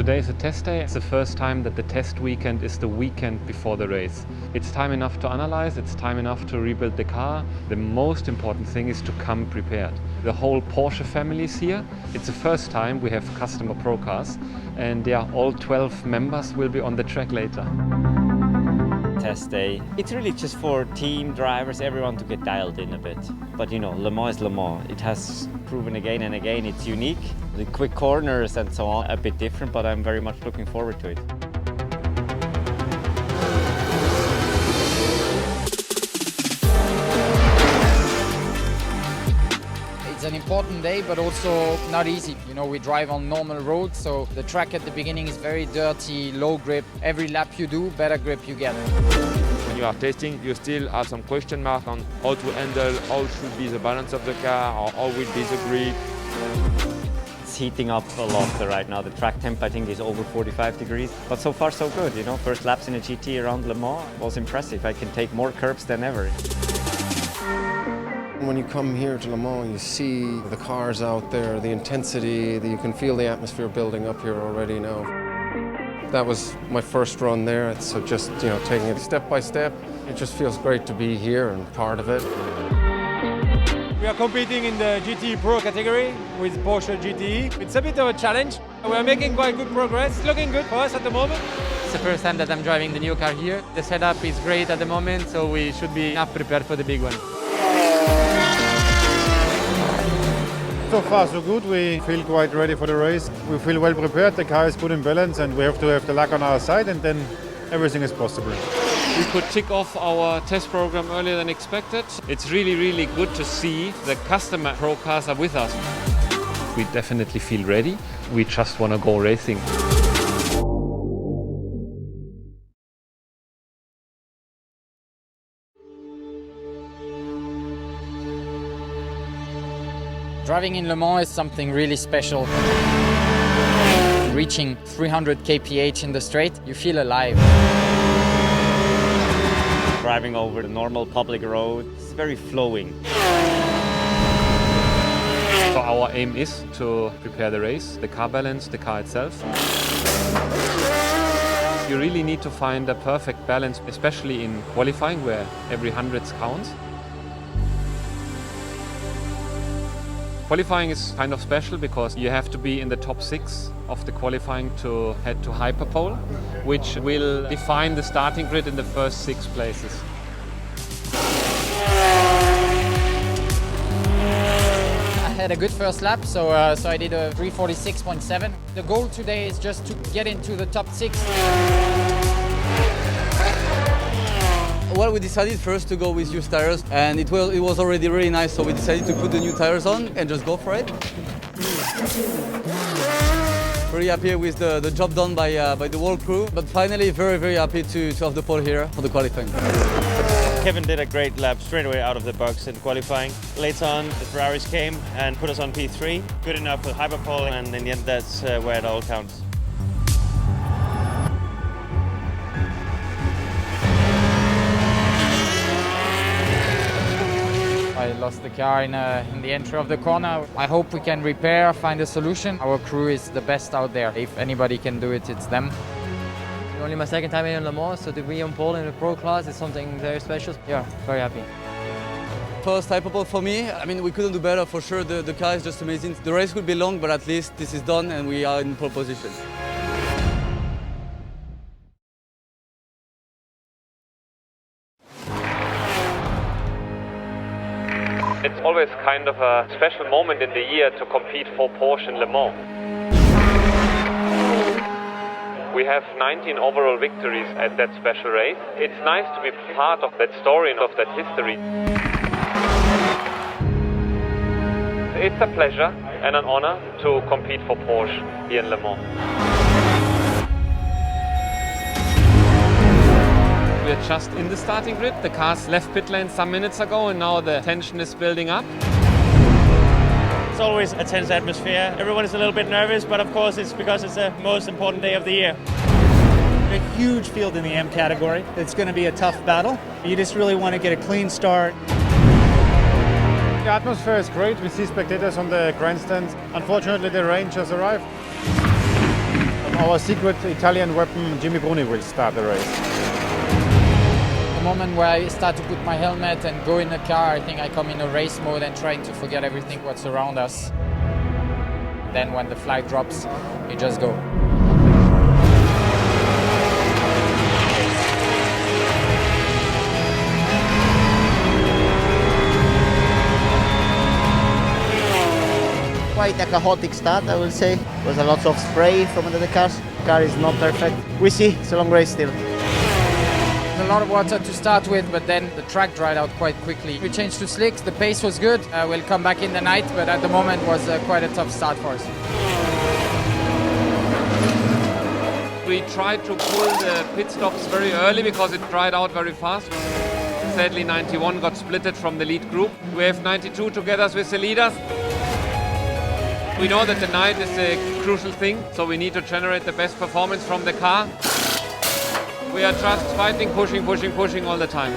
Today is a test day. It's the first time that the test weekend is the weekend before the race. It's time enough to analyze, it's time enough to rebuild the car. The most important thing is to come prepared. The whole Porsche family is here. It's the first time we have customer pro cars, and all 12 members will be on the track later. Test day. It's really just for team drivers, everyone to get dialed in a bit. But you know, Le Mans is Le Mans. It has proven again and again it's unique. The quick corners and so on, a bit different, but I'm very much looking forward to it. It's an important day, but also not easy. You know, we drive on normal roads, so the track at the beginning is very dirty, low grip. Every lap you do, better grip you get. When you are testing, you still have some question mark on how to handle, how should be the balance of the car, or how will be the grip. It's heating up a lot right now. The track temp, I think, is over 45 degrees. But so far, so good. You know, first laps in a GT around Le Mans was impressive. I can take more curbs than ever. When you come here to Le Mans, you see the cars out there, the intensity, you can feel the atmosphere building up here already now. That was my first run there, so just taking it step by step. It just feels great to be here and part of it. We are competing in the GTE-Pro category with Porsche GTE. It's a bit of a challenge. We are making quite good progress. It's looking good for us at the moment. It's the first time that I'm driving the new car here. The setup is great at the moment, so we should be enough prepared for the big one. So far so good, we feel quite ready for the race. We feel well prepared, the car is good in balance and we have to have the luck on our side and then everything is possible. We could tick off our test program earlier than expected. It's really good to see the customer pro cars are with us. We definitely feel ready. We just want to go racing. Driving in Le Mans is something really special. Reaching 300 kph in the straight, you feel alive. Driving over the normal public road, it's very flowing. So our aim is to prepare the race, the car balance, the car itself. You really need to find a perfect balance, especially in qualifying where every hundredth counts. Qualifying is kind of special because you have to be in the top 6 of the qualifying to head to hyperpole, which will define the starting grid in the first 6 places. I had a good first lap, so I did a 3:46.7. The goal today is just to get into the top 6. Well, we decided first to go with used tires, and it was already really nice, so we decided to put the new tires on and just go for it. Very happy with the job done by the whole crew, but finally very happy to have the pole here for the qualifying. Kevin did a great lap straight away out of the box in qualifying. Later on, the Ferraris came and put us on P3. Good enough for hyperpole, and in the end, that's where it all counts. I lost the car in the entry of the corner. I hope we can repair, find a solution. Our crew is the best out there. If anybody can do it, it's them. It's only my second time in Le Mans, so to be on pole in the pro class is something very special. Yeah, very happy. First hyperpole for me. I mean, we couldn't do better for sure. The car is just amazing. The race could be long, but at least this is done and we are in pole position. It's always kind of a special moment in the year to compete for Porsche in Le Mans. We have 19 overall victories at that special race. It's nice to be part of that story and of that history. It's a pleasure and an honor to compete for Porsche here in Le Mans. We are just in the starting grid. The cars left pit lane some minutes ago and now the tension is building up. It's always a tense atmosphere. Everyone is a little bit nervous, but of course it's because it's the most important day of the year. A huge field in the M category. It's going to be a tough battle. You just really want to get a clean start. The atmosphere is great. We see spectators on the grandstands. Unfortunately, the rain just arrived. our secret Italian weapon, Jimmy Bruni, will start the race. The moment where I start to put my helmet and go in the car, I think I come in a race mode and trying to forget everything what's around us. Then when the flag drops, you just go. Quite a chaotic start, I will say. There was a lot of spray from under the cars. The car is not perfect. We see, it's a long race still. A lot of water to start with, but then the track dried out quite quickly. We changed to slicks, the pace was good. We'll come back in the night, but at the moment was quite a tough start for us. We tried to pull the pit stops very early because it dried out very fast. Sadly, 91 got splitted from the lead group. We have 92 together with the leaders. We know that the night is a crucial thing, so we need to generate the best performance from the car. We are just fighting, pushing all the time.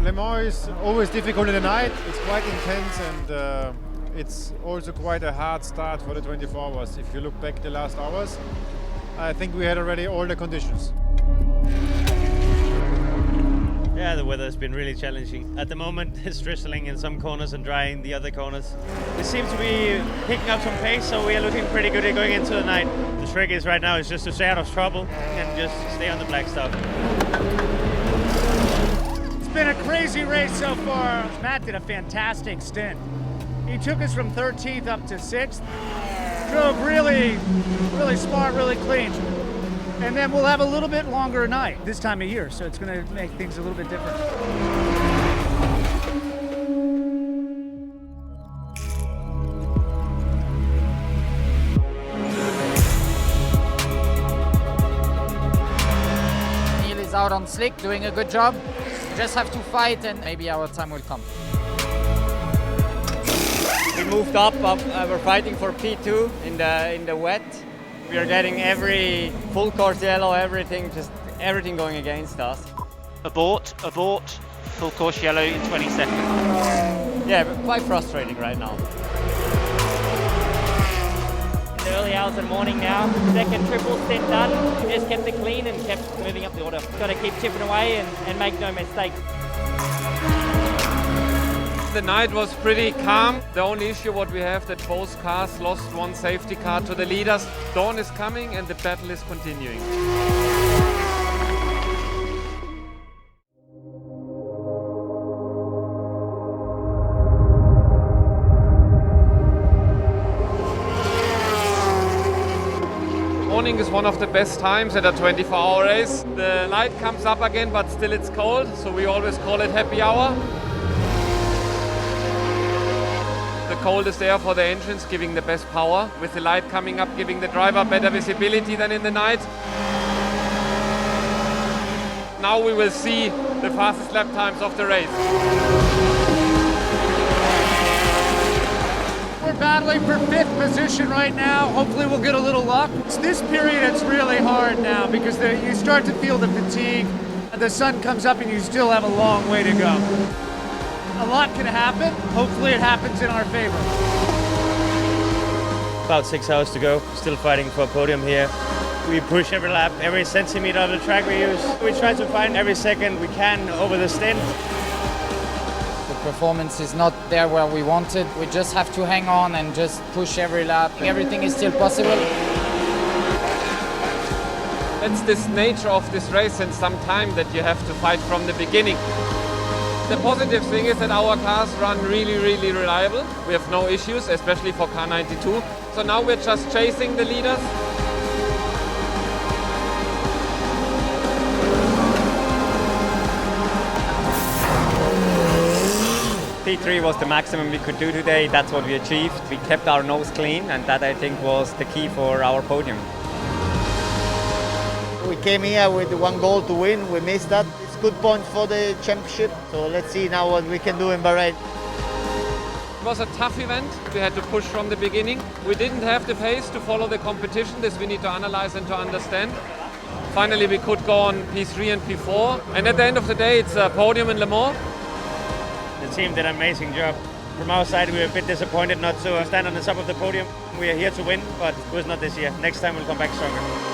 Le Mans is always difficult in the night. It's quite intense and it's also quite a hard start for the 24 hours. If you look back the last hours, I think we had already all the conditions. Yeah, the weather has been really challenging. At the moment, it's drizzling in some corners and dry in the other corners. We seem to be picking up some pace, so we are looking pretty good going into the night. The trick is right now is just to stay out of trouble and just stay on the black stuff. It's been a crazy race so far. Matt did a fantastic stint. He took us from 13th up to 6th. Drove really smart, really clean. And then we'll have a little bit longer night this time of year, so it's going to make things a little bit different. Neil is out on slick, doing a good job. We just have to fight and maybe our time will come. We moved up, we're fighting for P2 in the wet. We are getting every full course yellow, everything going against us. Abort, full course yellow in 20 seconds. Yeah, but quite frustrating right now. In the early hours of the morning now, second triple stint done. We just kept it clean and kept moving up the order. Got to keep chipping away and make no mistakes. The night was pretty calm. The only issue what we have that both cars lost one safety car to the leaders. Dawn is coming and the battle is continuing. Morning is one of the best times at a 24-hour race. The light comes up again, but still it's cold, so we always call it happy hour. The cold is there for the engines, giving the best power. With the light coming up, giving the driver better visibility than in the night. Now we will see the fastest lap times of the race. We're battling for 5th position right now. Hopefully we'll get a little luck. It's this period it's really hard now because you start to feel the fatigue. The sun comes up and you still have a long way to go. A lot can happen. Hopefully it happens in our favor. About 6 hours to go. Still fighting for a podium here. We push every lap, every centimeter of the track we use. We try to find every second we can over the stint. The performance is not there where we wanted. We just have to hang on and just push every lap. Everything is still possible. That's this nature of this race and some time that you have to fight from the beginning. The positive thing is that our cars run really reliable. We have no issues, especially for car 92. So now we're just chasing the leaders. P3 was the maximum we could do today. That's what we achieved. We kept our nose clean, and that I think was the key for our podium. We came here with one goal to win. We missed that. It's good points for the championship. So let's see now what we can do in Bahrain. It was a tough event. We had to push from the beginning. We didn't have the pace to follow the competition. This we need to analyze and to understand. Finally, we could go on P3 and P4. And at the end of the day, it's a podium in Le Mans. The team did an amazing job. From our side, we were a bit disappointed not to stand on the top of the podium. We are here to win, but it was not this year. Next time we'll come back stronger.